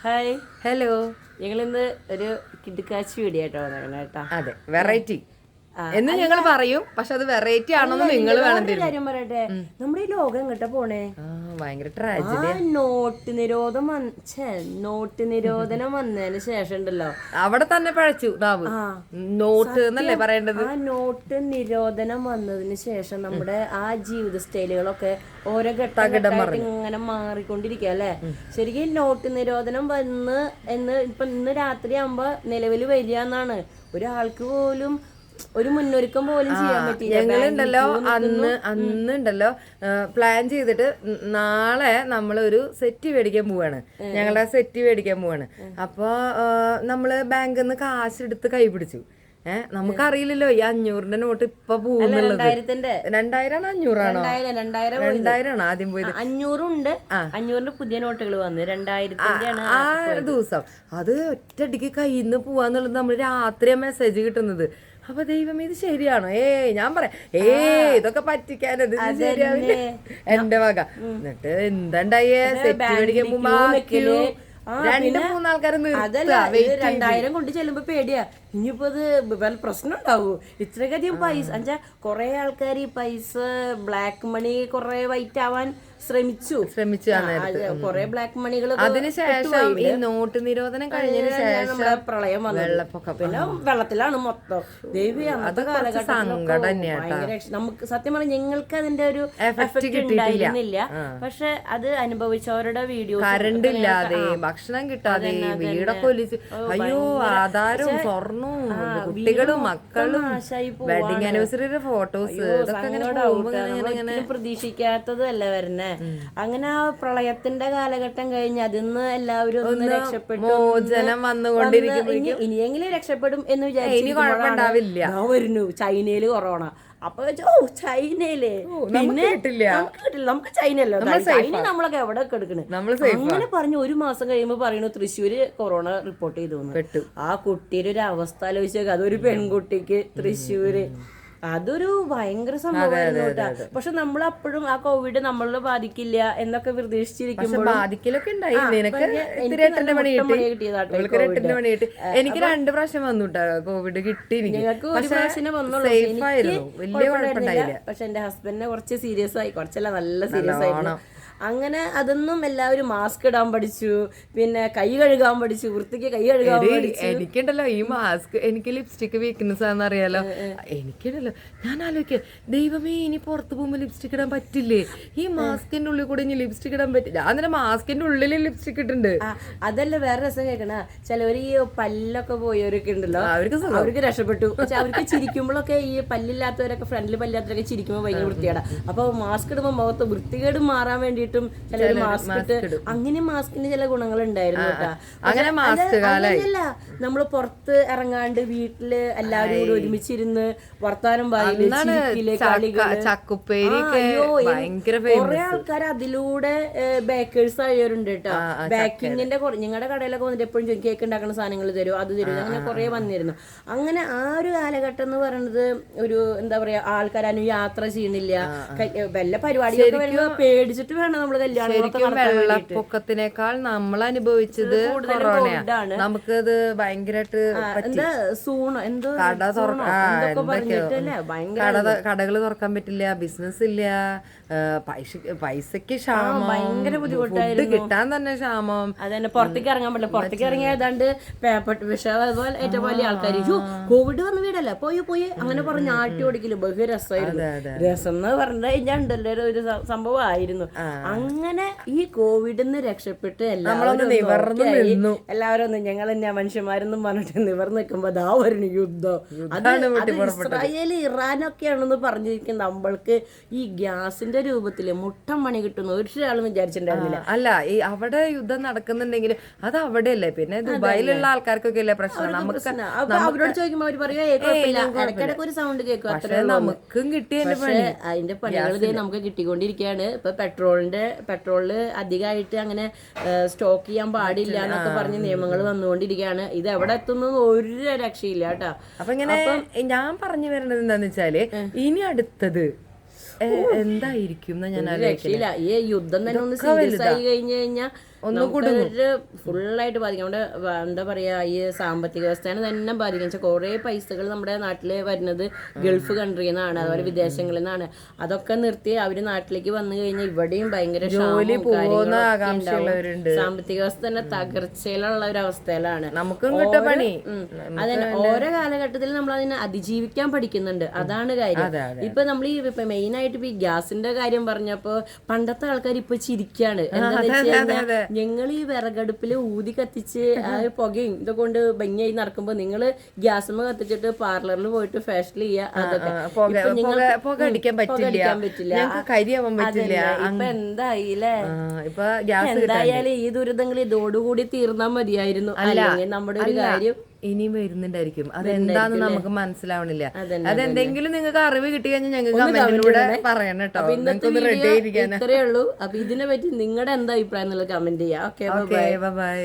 Hi, hello. ഞങ്ങളിന്ന് ഒരു കിടുക്കാച്ചി വീഡിയോ ആയിട്ടോ കേട്ടോ. അതെ, വെറൈറ്റി എന്ന് ഞങ്ങൾ പറയും, പക്ഷെ അത് വെറൈറ്റി ആണെന്ന് നിങ്ങൾ വേണം ഒരു കാര്യം പറയട്ടെ, നമ്മുടെ ഈ ലോകം എങ്ങോട്ടാ പോണേ? ഭയങ്കര ട്രാജഡി. നോട്ട് നിരോധനം വന്നതിന് ശേഷം ഉണ്ടല്ലോ, അവിടെ തന്നെ പഴച്ചു നോട്ട് എന്നല്ലേ പറയേണ്ടത്. ആ നോട്ട് നിരോധനം വന്നതിന് ശേഷം നമ്മുടെ ആ ജീവിത സ്റ്റൈലുകളൊക്കെ ഓരോ ഘട്ടമായിട്ട് ഇങ്ങനെ മാറിക്കൊണ്ടിരിക്കുക അല്ലെ. ശരിക്കും നോട്ട് നിരോധനം വന്ന് ഇപ്പൊ ഇന്ന് രാത്രി ആകുമ്പോ നിലവിൽ വരിക എന്നാണ്. ഒരാൾക്ക് പോലും ഒരു മുന്നൊരുക്കം പോലും ചെയ്യാൻ പറ്റില്ല. ഞങ്ങളുണ്ടല്ലോ അന്നുണ്ടല്ലോ പ്ലാൻ ചെയ്തിട്ട് നാളെ നമ്മളൊരു സെറ്റ് മേടിക്കാൻ പോവാണ്. ഞങ്ങളുടെ സെറ്റ് മേടിക്കാൻ പോവാണ്. അപ്പൊ നമ്മള് ബാങ്കിൽ നിന്ന് കാശ് എടുത്ത് കൈ പിടിച്ചു. നമുക്കറിയില്ലല്ലോ ഈ 500-ന്റെ നോട്ട് ഇപ്പൊ പോകുന്നുള്ളത്. 2000 500 2000 ആദ്യം പോയത്. 500 ഉണ്ട്. 500-ന്റെ പുതിയ നോട്ടുകൾ വന്ന് 2000-ന്റെ ആ ദിവസം അത് ഒറ്റയടിക്ക് കയ്യിൽ നിന്ന് പോവാന്നുള്ളത് നമ്മൾ രാത്രിയാ മെസ്സേജ് കിട്ടുന്നത്. അപ്പൊ ദൈവം ഇത് ശരിയാണോ? ഞാൻ പറയാം ഇതൊക്കെ പറ്റിക്കാനത് ശരിയാവില്ല എന്റെ വക. എന്നിട്ട് എന്താണ്ടായേ, സെറ്റ് മേടിക്കാൻ പോകുമ്പോ 2-3 ആൾക്കാർ 2000 കൊണ്ട് ചെല്ലുമ്പോ പേടിയാ, ഇനിയിപ്പോ ഇത് വല്ല പ്രശ്നം ഉണ്ടാവൂ. ഇത്രയധികം പൈസ എന്നുവെച്ചാ കൊറേ ആൾക്കാർ ഈ പൈസ ബ്ലാക്ക് മണി കൊറേ വൈറ്റ് ആവാൻ ശ്രമിച്ചു. കൊറേ ബ്ലാക്ക് മണികൾ. അതിനുശേഷം ഈ നോട്ട് നിരോധനം കഴിഞ്ഞതിന് ശേഷം പ്രളയം വന്നു, വെള്ളപ്പൊക്കം, പിന്നെ വെള്ളത്തിലാണ് മൊത്തം. ദേവി അന്നത്തെ കാലഘട്ടം നമുക്ക് സത്യം പറഞ്ഞാൽ ഞങ്ങൾക്ക് അതിന്റെ ഒരു എഫക്ട് ഉണ്ടായിരുന്നില്ല. പക്ഷെ അത് അനുഭവിച്ചവരുടെ വീഡിയോ, കറണ്ട് ഇല്ലാതെ, ഭക്ഷണം കിട്ടാതെ, വീടൊക്കെ ഒലിച്ച്, അയ്യോ ആധാരവും സ്വർണ്ണവും കുട്ടികളും മക്കളും വെഡിങ് ആനിവേഴ്സറിയുടെ ഫോട്ടോസ് ഇതൊക്കെ പ്രതീക്ഷിക്കാത്തതല്ല വരുന്നേ. അങ്ങനെ ആ പ്രളയത്തിന്റെ കാലഘട്ടം കഴിഞ്ഞ് അതിന്ന് എല്ലാവരും ഒന്ന് രക്ഷപ്പെട്ടു, മോചനം വന്നുകൊണ്ടിരിക്കും. ഇനിയെങ്കിലും രക്ഷപ്പെടും എന്ന് വിചാരിച്ചു വരുന്നു ചൈനയില് കൊറോണ. അപ്പൊ ചൈനയില് പിന്നെ നമുക്ക് ചൈനയല്ലോ, ചൈന നമ്മളൊക്കെ എവിടെ എടുക്കണേ. അങ്ങനെ പറഞ്ഞു 1 മാസം കഴിയുമ്പോ പറയുന്നു തൃശ്ശൂര് കൊറോണ റിപ്പോർട്ട് ചെയ്തു. ആ കുട്ടിയുടെ ഒരു അവസ്ഥ ആലോചിച്ചേക്ക. അതൊരു പെൺകുട്ടിക്ക് തൃശ്ശൂര്, അതൊരു ഭയങ്കര സംഭവമായിരുന്നു കേട്ടാ. പക്ഷെ നമ്മൾ അപ്പോഴും ആ കോവിഡ് നമ്മളെ ബാധിക്കില്ല എന്നൊക്കെ പ്രതീക്ഷിച്ചിരിക്കുമ്പോൾ ബാധിക്കലൊക്കെ ഉണ്ടായി. എനിക്ക് 2 പ്രാവശ്യം വന്നു കോവിഡ് കിട്ടി. ഞങ്ങൾക്ക് 1 പ്രാവശ്യം വന്നുള്ളൂ, പക്ഷെ എന്റെ ഹസ്ബൻഡിനെ കുറച്ച് സീരിയസ് ആയി, കുറച്ചല്ല നല്ല സീരിയസ് ആയിരുന്നു. അങ്ങനെ അതൊന്നും എല്ലാവരും മാസ്ക് ഇടാൻ പഠിച്ചു, പിന്നെ കൈ കഴുകാൻ പഠിച്ചു, വൃത്തിക്ക് കൈ കഴുകാൻ പഠിച്ചു. എനിക്കുണ്ടല്ലോ ഈ മാസ്ക്, എനിക്ക് ലിപ്സ്റ്റിക് വീക്ക്നെസ് ആണെന്ന് അറിയാലോ. എനിക്കുണ്ടല്ലോ ഞാൻ ആലോചിക്ക, ദൈവമേ ഇനി പുറത്ത് പോകുമ്പോ ലിപ്സ്റ്റിക് ഇടാൻ പറ്റില്ലേ? ഈ മാസ്കിന്റെ ഉള്ളിൽ കൂടെ ഇനി ലിപ്സ്റ്റിക് ഇടാൻ പറ്റില്ല. അന്നേരം മാസ്കിന്റെ ഉള്ളിൽ ലിപ്സ്റ്റിക് ഇട്ടുണ്ട്. അതല്ല വേറെ രസം കേൾക്കണ, ചിലവര് ഈ പല്ലൊക്കെ പോയവരൊക്കെ ഉണ്ടല്ലോ, അവർക്ക് രക്ഷപ്പെട്ടു. പക്ഷെ അവർക്ക് ചിരിക്കുമ്പോഴൊക്കെ ഈ പല്ലില്ലാത്തവരൊക്കെ, ഫ്രണ്ടിൽ പല്ലില്ലാത്തവരൊക്കെ ചിരിക്കുമ്പോൾ ഭയങ്കര വൃത്തിയാണ്. അപ്പൊ മാസ്ക് ഇടുമ്പോൾ മുഖത്ത് വൃത്തികേട് മാറാൻ വേണ്ടി ചിലർ മാസ്ക് ഇട്ട്, അങ്ങനെ മാസ്കിന് ചില ഗുണങ്ങൾ ഉണ്ടായിരുന്നു കേട്ടാ. അങ്ങനെയല്ല, നമ്മള് പുറത്ത് ഇറങ്ങാണ്ട് വീട്ടില് എല്ലാവരും കൂടി ഒരുമിച്ചിരുന്ന് വർത്താനം പറയില്ലേ, കുറെ ആൾക്കാർ അതിലൂടെ ബേക്കേഴ്സ് ആയവരുണ്ട് കേട്ടോ. ബേക്കിങ്ങിന്റെ നിങ്ങളുടെ കടയിലൊക്കെ വന്നിട്ട് എപ്പോഴും കേക്ക് ഉണ്ടാക്കുന്ന സാധനങ്ങൾ തരും, അത് തരും, അങ്ങനെ കുറെ വന്നിരുന്നു. അങ്ങനെ ആ ഒരു കാലഘട്ടം എന്ന് പറയുന്നത് ഒരു എന്താ പറയാ, ആൾക്കാരും യാത്ര ചെയ്യുന്നില്ല, വല്ല പരിപാടികളൊക്കെ വരുമ്പോ പേടിച്ചിട്ട് വേണം നമ്മള് കല്യാണം. വെള്ളപ്പൊക്കത്തിനേക്കാൾ നമ്മൾ അനുഭവിച്ചത് കൊറോണയാണ്. നമുക്കത് ഭയങ്കരമായിട്ട് കടകൾ തുറക്കാൻ പറ്റില്ല, ബിസിനസ് ഇല്ല, പൈസക്ക് ക്ഷാമം, ഭയങ്കര ബുദ്ധിമുട്ടായിരുന്നു, കിട്ടാൻ തന്നെ ക്ഷാമം. അതന്നെ, പുറത്തേക്ക് ഇറങ്ങാൻ പറ്റില്ല. പുറത്തേക്ക് ഇറങ്ങിയ ഏതാണ്ട് പേപ്പർ വിഷം, അതുപോലെ ഏറ്റവും വലിയ ആൾക്കാർ കോവിഡ് വന്ന വീടല്ല പോയി അങ്ങനെ പറഞ്ഞ് ആട്ടി ഓടിക്കല് ബഹു രസമായിരുന്നു. രസം എന്ന് പറഞ്ഞു കഴിഞ്ഞാൽ ഉണ്ടല്ലോ ഒരു സംഭവമായിരുന്നു. അങ്ങനെ ഈ കോവിഡിന്ന് രക്ഷപ്പെട്ട് എല്ലാവരും ഒന്ന് ഞങ്ങൾ തന്നെ മനുഷ്യന്മാരെന്നും പറഞ്ഞിട്ട് നിവർന്ന് നിൽക്കുമ്പോ ദാ വരുന്നു യുദ്ധം. അത് ഇസ്രായേൽ ഇറാനൊക്കെയാണെന്ന് പറഞ്ഞിരിക്കുന്നത്. നമ്മൾക്ക് ഈ ഗ്യാസിന്റെ രൂപത്തില് മുട്ടം പണി കിട്ടുന്നു ഒരാളും വിചാരിച്ചിട്ടുണ്ടായിരുന്നില്ല. അല്ല, ഈ അവിടെ യുദ്ധം നടക്കുന്നുണ്ടെങ്കിൽ അത് അവിടെയല്ലേ, പിന്നെ ദുബായിലുള്ള ആൾക്കാർക്കൊക്കെ അല്ലേ പ്രശ്നം. അവരോട് ചോദിക്കുമ്പോ അവര് പറയാ ഇടയ്ക്കിടയ്ക്ക് ഒരു സൗണ്ട് കേൾക്കും, അത്രേ നമുക്കും കിട്ടിയ അതിന്റെ പണികൾ നമുക്ക് കിട്ടിക്കൊണ്ടിരിക്കുകയാണ്. ഇപ്പൊ പെട്രോളില് അധികമായിട്ട് അങ്ങനെ സ്റ്റോക്ക് ചെയ്യാൻ പാടില്ല എന്നൊക്കെ പറഞ്ഞ് നിയമങ്ങൾ വന്നുകൊണ്ടിരിക്കുകയാണ്. ഇത് എവിടെ എത്തുന്നത് ഒരു രക്ഷയില്ല കേട്ടോ. അപ്പൊ ഇങ്ങനെ ഞാൻ പറഞ്ഞു വരുന്നത് എന്താന്ന് വെച്ചാല്, ഇനി അടുത്തത് എന്തായിരിക്കും രക്ഷയില്ല. ഈ യുദ്ധം തന്നെ ഒന്ന് സീരിയസ് ആയി കഴിഞ്ഞു കഴിഞ്ഞാൽ ഫുള്ളായിട്ട് ബാധിക്കും. നമ്മുടെ എന്താ പറയാ, ഈ സാമ്പത്തിക വ്യവസ്ഥയെ തന്നെ ബാധിക്കും. വെച്ചാൽ കുറെ പൈസകൾ നമ്മുടെ നാട്ടില് വരുന്നത് ഗൾഫ് കൺട്രിയിൽ നിന്നാണ്, അതുപോലെ വിദേശങ്ങളിൽ നിന്നാണ്. അതൊക്കെ നിർത്തി അവര് നാട്ടിലേക്ക് വന്നു കഴിഞ്ഞാൽ ഇവിടെയും ഭയങ്കര സാമ്പത്തിക വ്യവസ്ഥ തന്നെ തകർച്ചയിലുള്ള ഒരു അവസ്ഥയിലാണ്. നമുക്കും പണി. അതന്നെ, ഓരോ കാലഘട്ടത്തിൽ നമ്മൾ അതിനെ അതിജീവിക്കാൻ പഠിക്കുന്നുണ്ട്. അതാണ് കാര്യം. ഇപ്പൊ നമ്മൾ ഈ മെയിൻ ആയിട്ട് ഇപ്പൊ ഈ ഗ്യാസിന്റെ കാര്യം പറഞ്ഞപ്പോ പണ്ടത്തെ ആൾക്കാർ ഇപ്പൊ ചിരിക്കാണ്. എന്താന്ന് വെച്ച് കഴിഞ്ഞാൽ ഞങ്ങൾ ഈ വിറകടുപ്പില് ഊതി കത്തിച്ച് ആ പുകയും ഇതൊക്കെ കൊണ്ട് ഭംഗിയായി നടക്കുമ്പോ നിങ്ങള് ഗ്യാസുമ്മ കത്തിച്ചിട്ട് പാർലറിൽ പോയിട്ട് ഫാഷ്യൽ ചെയ്യുക, അതൊക്കെ പുകയടിക്കാൻ പറ്റില്ല. ഇപ്പൊ എന്തായില്ലേ? എന്തായാലും ഈ ദുരിതങ്ങൾ ഇതോടുകൂടി തീർന്നാ മതിയായിരുന്നു. അല്ലെങ്കിൽ നമ്മുടെ ഒരു കാര്യം ഇനിയും വരുന്നുണ്ടായിരിക്കും. അതെന്താന്ന് നമുക്ക് മനസ്സിലാവണില്ല. അതെന്തെങ്കിലും നിങ്ങൾക്ക് അറിവ് കിട്ടി കഴിഞ്ഞാൽ ഞങ്ങൾക്ക് കമന്റിലൂടെ പറയണം കേട്ടോ. ഇത്രയേ ഉള്ളൂ. അപ്പൊ ഇതിനെ പറ്റി നിങ്ങളുടെ എന്താ അഭിപ്രായം എന്നുള്ളത് കമന്റ് ചെയ്യാം. Okay, by.